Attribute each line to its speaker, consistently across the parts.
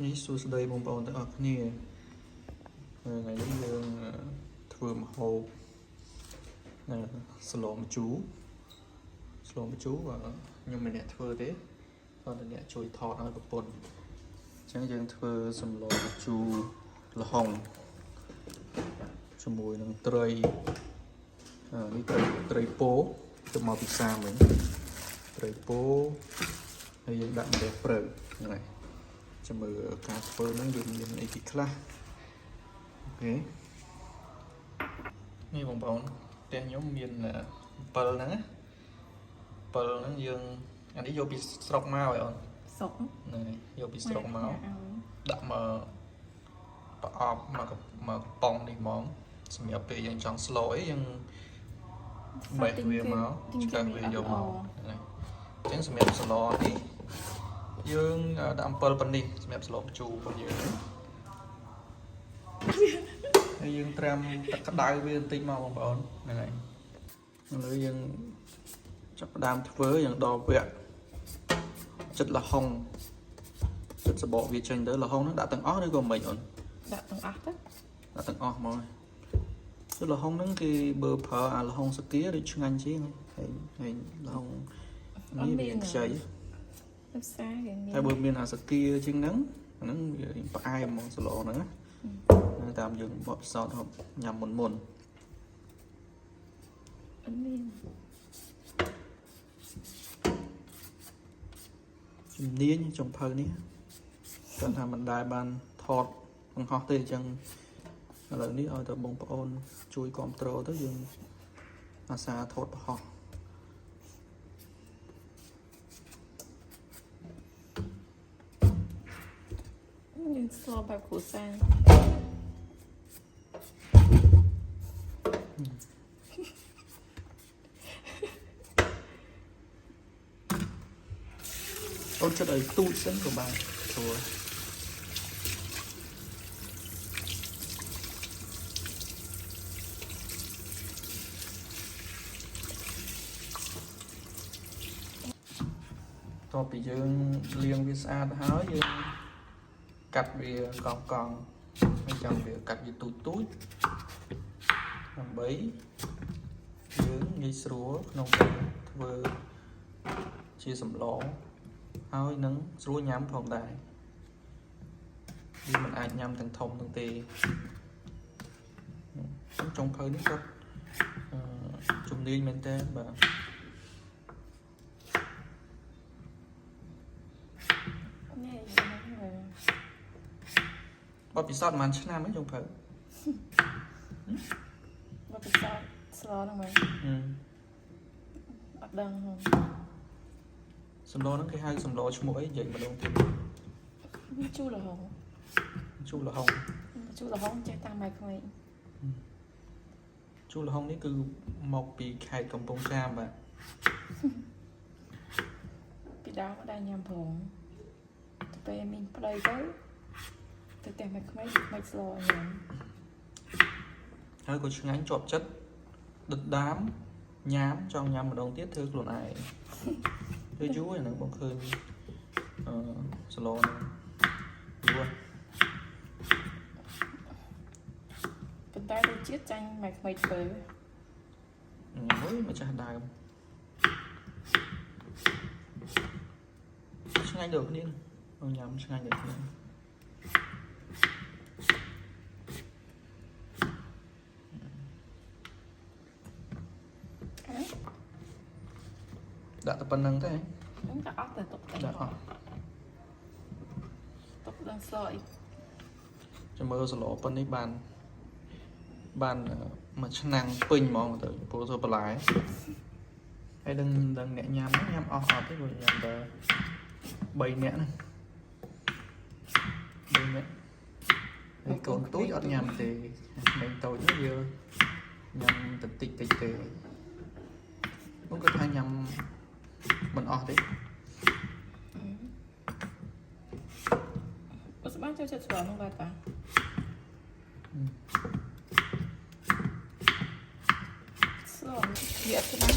Speaker 1: នេះសួស្តីបងប្អូនទាំងអស់គ្នាថ្ងៃនេះយើងធ្វើម្ហូបស្លម្ជូរខ្ញុំមិនអ្នកធ្វើទេគាត់តែអ្នកជួយថតឲ្យប្រពន្ធអញ្ចឹងយើងធ្វើសម្លម្ជូរល្ហុងជាមួយនឹងត្រីនេះត្រីពោទៅមកពីផ្សារវិញត្រីពោហើយយើងដាក់ម្រះព្រៅហ្នឹងហើយចាំមើលការធ្វើហ្នឹងយើងមានអីគេខ្លះអូខេនេះបងប្អូនផ្ទះខ្ញុំមាន7ហ្នឹង7យើងអានេះយកពីស្រុកមកហើយអូន
Speaker 2: ស្រុក
Speaker 1: ហ្នឹងហើយយកពីស្រុកមកដាក់មកប្រអប់មកកំប៉ុងនេះហ្មងសម្រាប់ពេលយើងចង់ស្លអីយើងបេះវាមកឆ្កាស់វាយកមកហ្នឹងហើយអញ្ចឹងសម្រាប់ស្លនេះយើងដាក់អំពិលប៉ុណ្នេះសម្រាប់ស្លម្ជូររបស់យើងហើយយើងត្រាំទឹកក្តៅវាបន្តិចមកបងប្អូនហ្នឹងហើយឥឡូវយើងចាប់ផ្ដើមធ្វើយើងដល់វគ្គចិត្តល្ហុងចិត្តសបកវាចេញទៅល្ហុងហ្នឹងដាក់ទាំងអស់ឬក៏មិនអូន
Speaker 2: ដាក់ទាំងអស់ទៅ
Speaker 1: ដាក់ទាំងអស់មកទៅល្ហុងហ្នឹងគេបើប្រើអាល្ហុងសាគាឬឆ្ងាញ់ជាងហើយល្ហុងនេះវាខ្ចី
Speaker 2: ផ្សារយ៉ាងនេះ
Speaker 1: តែបើមានអាសាគាជាងហ្នឹងវាផ្អែមហ្មងស្លហ្នឹងណាតាមយើងបបផ្សោតញ៉ាំមុន
Speaker 2: អត់មាន
Speaker 1: ជំនាញចុងភៅនេះគាត់ថាមិនដែលបានថតបង្ហោះទេអញ្ចឹងឥឡូវនេះឲ្យតែបងប្អូនជួយគ្រប់គ្រងទៅយើងអាសាថតបង្ហោះ
Speaker 2: យើងស្លបែបគ្រួសារ
Speaker 1: អូនចិត្តឲ្យទូចសិនក៏បានព្រោះតបពីយើងលាងវាស្អាតហើយយើងកាត់វាកង់មិនចាំវាកាត់វាទូចដើម្បីយើងងាយស្រួលក្នុងការធ្វើជាសម្លហើយនឹងស្រួលញ៉ាំផងដែរវាមិនអាចញ៉ាំទាំងធំទាំងទេចុងភៅនេះគាត់ជំនាញមែនតើបាទបទពិសោធន៍ប្រហែលឆ្នាំហ្នឹងចុងភៅ
Speaker 2: បទពិសោធន៍ស្លហ្នឹងមែនអត់ដឹងហ៎
Speaker 1: សម្លហ្នឹងគេហៅសម្លឈ្មោះអីនិយាយម្ដងទៀត
Speaker 2: ជូរល្ហុង
Speaker 1: ជូរល្ហុង
Speaker 2: ចេះតាមម៉ែក្មេង
Speaker 1: ជូរល្ហុងនេះគឺមកពីខេត្តកំពង់ចាមបាទ
Speaker 2: ពីដើមអត់ដែរញ៉ាំផងទៅពេលមានប្តីទៅផ្ទះម៉ែក្មេងមិនស្លញ៉ាំ
Speaker 1: ហើយក៏ឆ្ងាញ់ជាប់ចិត្តដិតដាមញ៉ាំចង់ញ៉ាំម្ដងទៀតធ្វើខ្លួនឯងទៅយូរហ្នឹងបងឃើញស្លហ្នឹងយូរ
Speaker 2: ប៉ុន្តែរសជាតិចាញ់ម៉ែក្មេងធ្វើ
Speaker 1: មើលម្ចាស់ដើមឆ្ងាញ់ដូចគ្នាបងញ៉ាំឆ្ងាញ់ដូចគ្នាដាក់តែប៉ុណ្្នឹងទេ
Speaker 2: ហ្នឹងដាក់អស់តែទុកតែ
Speaker 1: ដាក់អស់
Speaker 2: ទុកដល់ស្លអី
Speaker 1: ចាំមើលស្លប៉ុណ្នេះបានមួយឆ្នាំងពេញហ្មងទៅព្រោះធ្វើបន្លែហើយដឹងអ្នកញ៉ាំអស់អត់ទេព្រោះញ៉ាំតែ3នាក់ហ្នឹង3នាក់ហើយកូនទូចអត់ញ៉ាំទេក្មេងតូចហ្នឹងវាញ៉ាំតិចទេបងគាត់ថាញ៉ាំមិនអស់ទេ
Speaker 2: បើស្បានចូលចិត្តស្លហ្នឹងបាទតាស្លវាអត់ស្បាន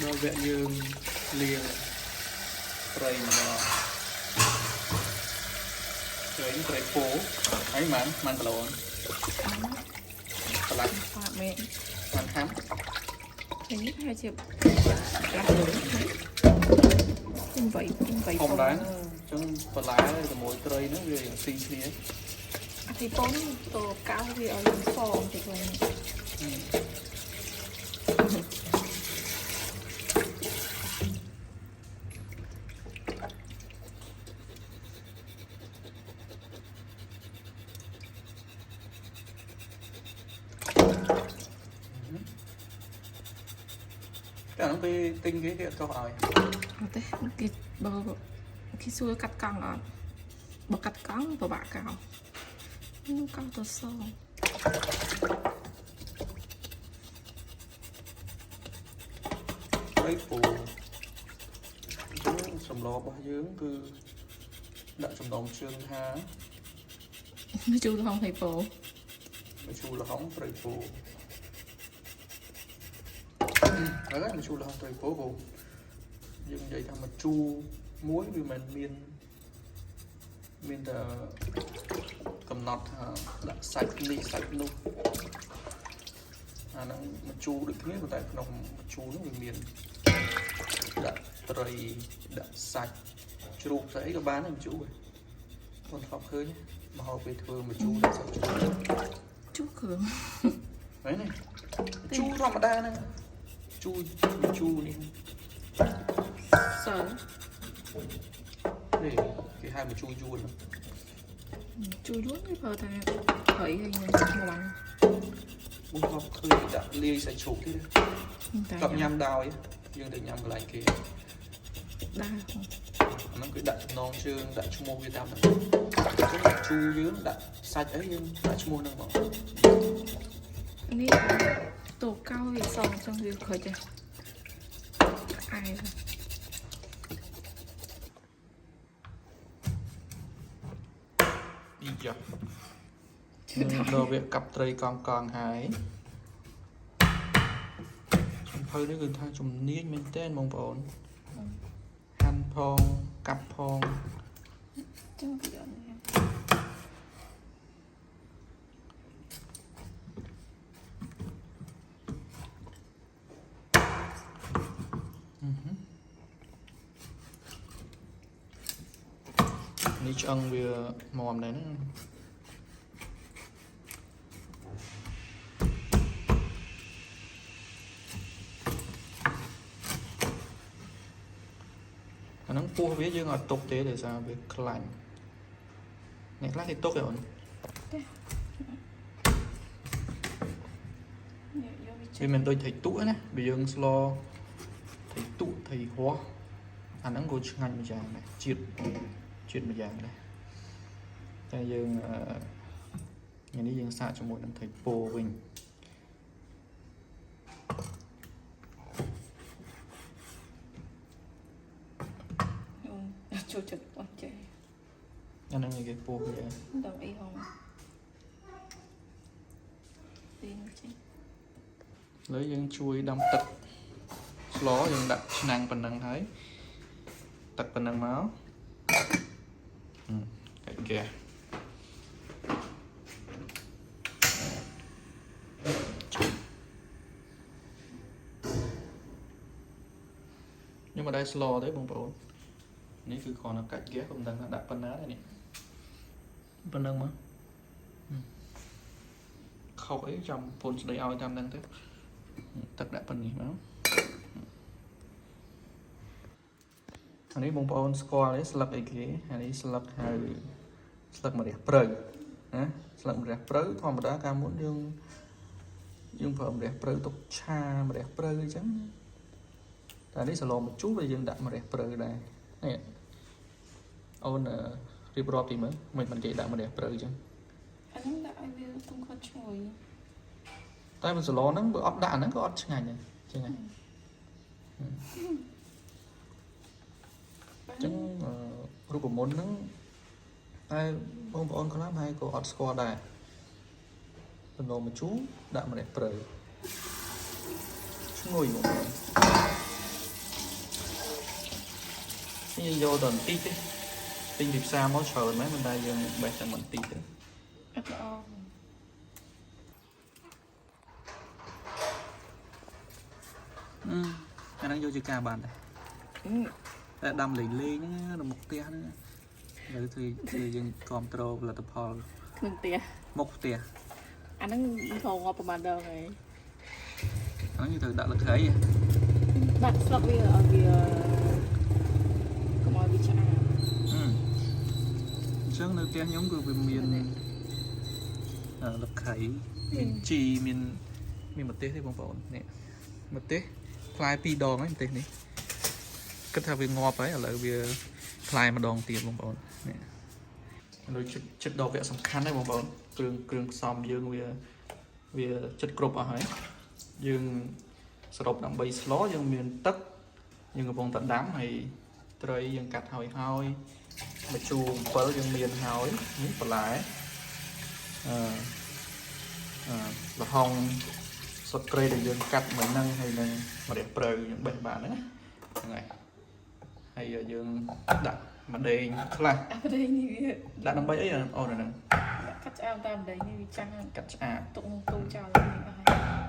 Speaker 1: ដល់វគ្គយើងលាង ត្រីមកត្រីពោហើយម៉ានគីឡូកន្លះ
Speaker 2: ប៉ាមែន
Speaker 1: ម៉ានហាំ
Speaker 2: ថ្ងៃនេះហើយជាខ្លះលើទិញ3
Speaker 1: ធម្មតាអញ្ចឹងបន្លែជាមួយត្រីហ្នឹងវាស៊ីគ្នា
Speaker 2: អាទីប៉ុនទៅកៅវាឲ្យសងតិចវិញ
Speaker 1: តែហ្នឹងពេលទិញគេអត់ចោះឲ្យ
Speaker 2: អត់ទេគេបើគេសួរកាត់កង់អត់បើកាត់កង់ពិបាកកៅនោះកៅទៅសង
Speaker 1: ត្រីពោយើងសម្លរបស់យើងគឺដាក់ចំណងជើងថា
Speaker 2: មិនជួលហងឲ្យពោ
Speaker 1: ម្ជូរល្ហុងត្រីពោហើយម្ជូរល្ហុងត្រីពោបងយើងនិយាយថាម្ជូរមួយវាមិនមានតែកំណត់ថាដាក់សាច់នេះសាច់នោះអាហ្នឹងម្ជូរដូចគ្នាប៉ុន្តែក្នុងម្ជូរនោះវាមានដាក់ត្រីដាក់សាច់ជ្រូកស្អីក៏បានដែរម្ជូរបងធ្លាប់ឃើញមកហៅពេលធ្វើម្ជូរដាក់សាច់ជ្រូក
Speaker 2: ជួគ្រឿង
Speaker 1: ហ្នឹងនេះជូរធម្មតាហ្នឹងជូរនេះ
Speaker 2: សើ
Speaker 1: នេះគេហៅមកជូរយួន
Speaker 2: ជួយួនវាប្រើថាហើយហើយនឹងមាន់
Speaker 1: បងធ្លាប់ឃើញដាក់លាយសាច់ជ្រូកទៀត
Speaker 2: តែ
Speaker 1: គាត់ញ៉ាំដោយយើងទៅញ៉ាំកន្លែងគេ
Speaker 2: ដែរ
Speaker 1: អាហ្នឹងគឺដាក់ចំណងជើងដាក់ឈ្មោះវាតាមហ្នឹងជូរយើងដាក់សាច់អីយើងដាក់ឈ្មោះហ្នឹងមក
Speaker 2: នេះតូកៅវាសងចឹងវាខូចដែរអាយ
Speaker 1: ពីយ៉ាដល់វាកាប់ត្រីកង់ហើយចំភៅនេះគឺថាជំនាញមែនតើបងប្អូនហាន់ផងកាប់ផង
Speaker 2: ចឹងវាអត់នេះ
Speaker 1: នេះឆ្អឹងវាមាំដែរហ្នឹងអាហ្នឹងពោះវាយើងអត់ទុកទេដោយសារវាខ្លាញ់អ្នកខ្លះគេទុកទេអូន
Speaker 2: នេះយកវា
Speaker 1: វាមិនដូចថៃតុណាបើយើងស្លថៃតុថៃរស់អាហ្នឹងក៏ឆ្ងាញ់មួយយ៉ាងដែរជាតិមួយយ៉ាងដែរតែយើងថ្ងៃនេះយើងសាកជាមួយនឹងថៃពោវិញ
Speaker 2: ចូលចិត្តអត់ចេះ
Speaker 1: អាហ្នឹងគេពោះវា
Speaker 2: ដល់អីហងទីនោះចេះ
Speaker 1: លើយើងជួយដាំទឹកស្លយើងដាក់ឆ្នាំងប៉ុណ្ណឹងហើយទឹកប៉ុណ្ណឹងមកកាច់ហ្គាសខ្ញុំមិនដែរស្លទេបងប្អូននេះគឺគ្រាន់តែកាច់ហ្គាសខ្ញុំមិនដឹងថាដាក់ប៉ុណ្ណាទេនេះប៉ុណ្ណឹងមកខុសអីចាំពូនស្ដីឲ្យតាមហ្នឹងទៅទឹកដាក់ប៉ុណ្នេះមកអានេះបងប្អូនស្គាល់ទេស្លឹកអីគេអានេះស្លឹកហៅស្លឹកម្រះព្រៅណាស្លឹកម្រះព្រៅធម្មតាកាលមុនយើងប្រើម្រះព្រៅទុកឆាម្រះព្រៅអញ្ចឹងតែនេះសឡម្ជូរវាយើងដាក់ម្រះព្រៅដែរនេះអូនរៀបរាប់ទីមើលមិនគេដាក់ម្រះព្រៅអញ្ចឹង
Speaker 2: អានេះដាក់ឲ្យវាទុំខត់ឈ្ងុយ
Speaker 1: តែមិនសឡហ្នឹងបើអត់ដាក់អាហ្នឹងក៏អត់ឆ្ងាញ់ដែរអញ្ចឹងហ្នឹងអញ្ចឹងរូបមន្តហ្នឹងតែបងប្អូនខ្លះហើយក៏អត់ស្គាល់ដែរសឡម្ជូរដាក់ម្រះព្រៅឈ្ងុយបងប្អូននេះ យើងយកទៅបន្តិចទេទិញពីផ្សារមកច្រើនមែនមិនដែលយើងបេះតែបន្តិចទេ
Speaker 2: អត់ល្អ
Speaker 1: អាហ្នឹងយកជាការបានដែរតែដាំលេងហ្នឹងរមុខផ្ទះហ្នឹងឥឡូវធ្វើយើងគ្រប់ត្រូលផលិតផល
Speaker 2: ក្នុងផ្ទះ
Speaker 1: មុខផ្ទះ
Speaker 2: អាហ្នឹងថងងាប់ប្រហែលដងហើយ
Speaker 1: ហ្នឹងយើងត្រូវដាក់លឹកត្រី
Speaker 2: ដាក់ស្លឹកវាឲ្យវាកុំឲ្យវាឆ្អាប
Speaker 1: អញ្ចឹងនៅផ្ទះខ្ញុំគឺវាមានលឹកខៃមានជីមានម្ទេសទេបងប្អូននេះម្ទេសផ្លែ2ដងហើយម្ទេសនេះគិតថាវាងាប់ហើយឥឡូវវាផ្លែម្ដងទៀតបងប្អូននេះឥឡូវចិត្តដល់វគ្គសំខាន់ហើយបងប្អូនគ្រឿងផ្សំយើងវាចិត្តគ្រប់អស់ហើយយើងសរុបដើម្បីស្លយើងមានទឹកយើងកំពុងតែដាំហើយត្រីយើងកាត់ហើយម្ជូរអំពិលយើងមានហើយនេះបន្លែលហុងសុតក្រេដែលយើងកាត់មួយហ្នឹងហើយនឹងម្រះព្រៅយើងបេះបានហ្នឹងហើយយើងដាក់ម្ដេងខ្លះ
Speaker 2: ម្ដេងនេះវា
Speaker 1: ដាក់ដើម្បីអីអូនហ្នឹង
Speaker 2: កាត់ឆ្អាបតាមម្ដេងនេះវាចាំង
Speaker 1: កាត់ឆ្អាប
Speaker 2: ទុកក្នុងទូចោលនេះអស់ហើយ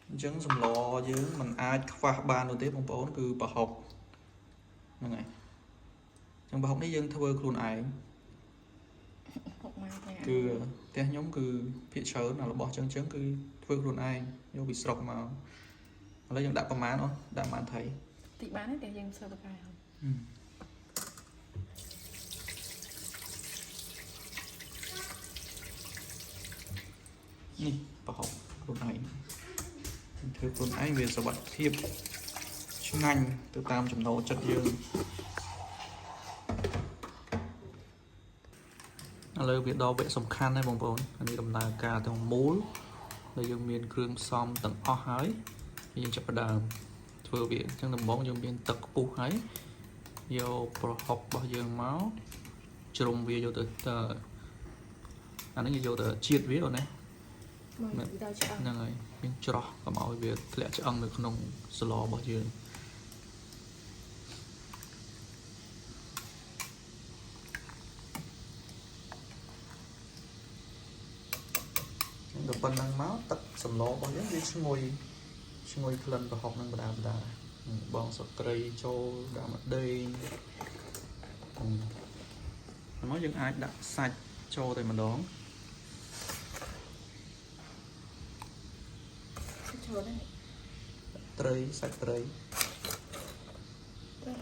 Speaker 1: អញ្ចឹងសម្លយើងមិនអាចខ្វះបាននោះទេបងប្អូនគឺប្រហុកហ្នឹងហើយអញ្ចឹងប្រហុកនេះយើងធ្វើខ្លួនឯងគឺផ្ទះខ្ញុំគឺភាគច្រើនរបស់ចឹងគឺធ្វើខ្លួនឯងយកពីស្រុកមកឥឡូវយើងដាក់ប្រមាណអូនដាក់ប្រមាណថៃ
Speaker 2: តិចបានទេយើងសើបកាយហើយ
Speaker 1: នេះប្រហុកខ្លួនឯងធ្វើខ្លួនឯងវាសុវត្ថិភាពឆ្ងាញ់ទៅតាមចំណូលចិត្តយើងឥឡូវវាដល់វគ្គសំខាន់ហើយបងប្អូននេះដំណើរការទាំងមូលដែលយើងមានគ្រឿងផ្សំទាំងអស់ហើយយើងចាប់ផ្ដើមធ្វើវាអញ្ចឹងដំបូងយើងមានទឹកខ្ពស់ហើយយកប្រហុករបស់យើងមកជ្រុំវាយកទៅអានេះយកទៅជាតិវាអូនណាហ្នឹងហើយយើងច្រោះកុំឲ្យវាធ្លាក់ឆ្អឹងនៅក្នុងស្លរបស់យើងដល់ប៉ុណ្ណឹងមកទឹកសម្លរបស់យើងវាឈ្ងុយក្លិនប្រហុកនឹងបដាបងស្លឹកគ្រៃចូលដាក់ម្ដេងមកយើងអាចដាក់សាច់ចូលតែម្ដង
Speaker 2: ចូលដែរ
Speaker 1: ត្រីសាច់ត្រី
Speaker 2: ចូល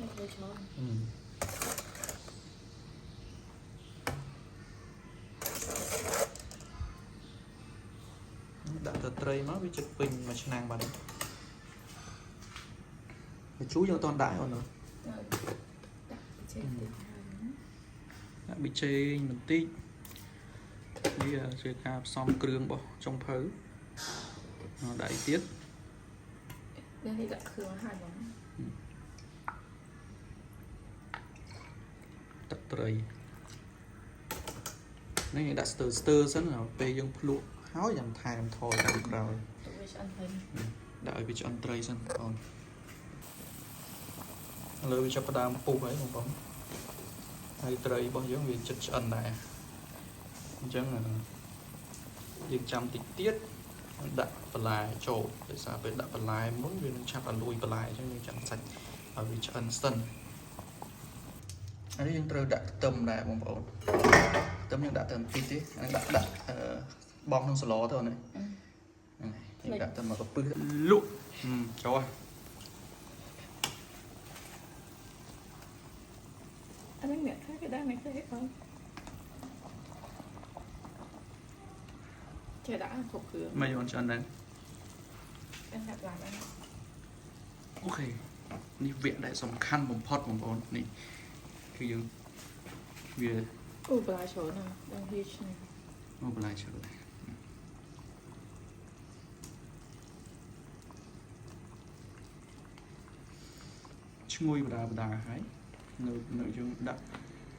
Speaker 1: ដាក់ទៅត្រីមកវាជិតពេញមួយឆ្នាំងបាត់ហើយវាជូរយើងអត់ទាន់ដាក់អូន
Speaker 2: ដាក់
Speaker 1: ប៊ីចេងបន្តិចនេះជាការផ្សំគ្រឿងរបស់ចុងភៅដាក់អីទៀត
Speaker 2: នេះដាក់គ្រឿងហើយបង
Speaker 1: ទឹកត្រីនេះដាក់ស្ទើសិនពេលយើងភ្លក់ហើយចាំថែមថយតាមក្រោយដាក់ឲ្យវាឆ្អិនត្រីសិនបងឥឡូវវាចាប់ផ្ដើមពុះហើយបងប្អូនហើយត្រីរបស់យើងវាចិត្តឆ្អិនដែរអញ្ចឹងយើងចាំតិចទៀតដាក់បន្លែចូលដោយសារពេលដាក់បន្លែមុនវានឹងឆាប់ឲ្យលួយបន្លែអញ្ចឹងយើងចាំសាច់ឲ្យវាឆ្អិនស្ទឹងហើយយើងត្រូវដាក់ខ្ទឹមដែរបងប្អូនខ្ទឹមយើងដាក់ទៅបន្តិចទេដាក់បងក្នុងស្លទៅណាយើងដាក់ទៅមកកពឹសលក់ចូល
Speaker 2: អានេះអ្នកគេដាក់មិនទេបងចេះដាក់គ្រប់គ្រឿង
Speaker 1: មិនយន់ឆ្អិនដែរ
Speaker 2: ដាក់ឡើងហ្នឹង
Speaker 1: អូខេនេះវគ្គដែលសំខាន់បំផុតបងប្អូននេះគឺយើងវា
Speaker 2: អូបន្លែច្រើនណាស់ដល់វាឆ្ងាញ់
Speaker 1: អូបន្លែច្រើនឈ្ងុយបដាហើយនៅយើងដាក់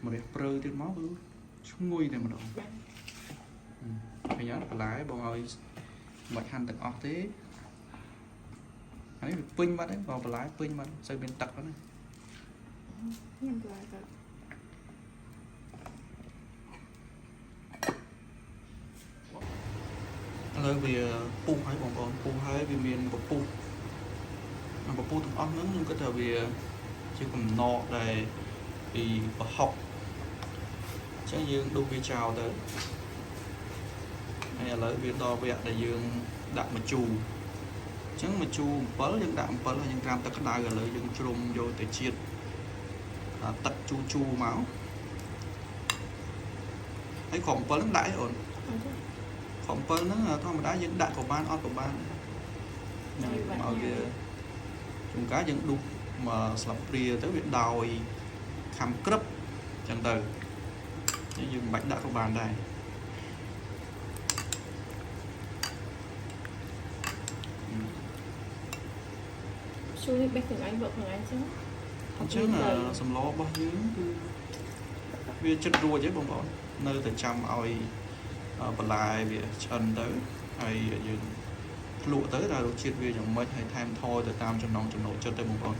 Speaker 1: ម្រះព្រៅទៀតមកគឺឈ្ងុយតែម្ដងឃើញអត់បន្លែបងឲ្យមិនហាន់ទាំងអស់ទេហើយវាពេញបាត់ហើយបងបន្លែពេញបាត់សូវមានទឹកហ្នឹង
Speaker 2: nhầm lại rồi
Speaker 1: rồi vì pu hay bọn con pu hay vì miền bậc pu mà bậc pu thằng ốc nó nhưng cái thời vì chỉ còn nọ đây vì bậc học chắc dương đu vi chào tới hay là lấy việc đo vẹt để dương đặt mà chù chẳng mà chu bớt dân đạm bớt là dân cam tất cả rồi lấy dân chôm vô để chiết tật chu máu thấy khổng bớt lắm đãi ổn khổng bớt nó thôi mà đá dân đạn của ban của ban màu kia chúng cá dân đục mà sập ria tới việc đòi khăm cấp chẳng từ như dương bạch đã của bàn đây
Speaker 2: chú đi bách thằng anh vợ thằng anh chứ
Speaker 1: chứ là sầm lo bao nhiêu vì chất rùa chứ bông bông nơi từ trăm oi bật lại vì chân tới hay dương lụa tới ra đồ chiết về dòng mấy hay tham thôi từ tam cho nòng cho nổi chân tới bông bông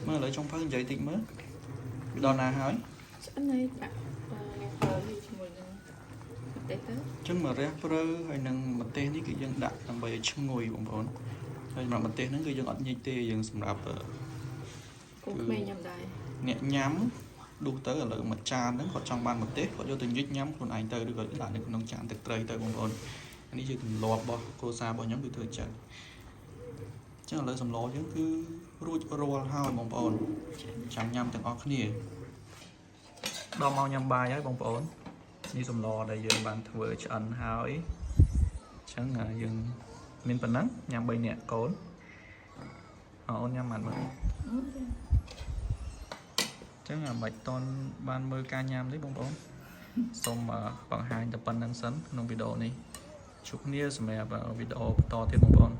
Speaker 1: mới lấy trong phát giấy tịnh mới đo na hỏi
Speaker 2: chân này đặt
Speaker 1: chân mà rapper hay nâng mặt tên ní cái dân đặt làm bài chân ngồi bông bông hay mà mặt tên nó cái dân ọt nhây tê dân sầm đạp nhẹ nhắm đu tới là mặt tràn đó còn trong ban một tết còn vô tình nhích nhắm còn anh tới được gọi là được nông tràn thực tây tới bông bông anh đi chơi từng lọt bò cô xa bò nhóm bị thừa chạy chứ là lợi sầm lọ chứ cứ rùa hao bông bông chẳng nhắm từng óc nè đo mau nhắm bài ấy bông bông đi sầm lọ đây giờ bạn vừa chọn hao ấy chẳng là dừng miền phần nắng nhắm bay nhẹ cốn họ nhắm mặt mà chắc là bạch ton ban mơ ca nhám đấy bông bông xong mà bằng hai tập ban năng sấn trong video này chụp nia mẹ vào video to thêm bông bông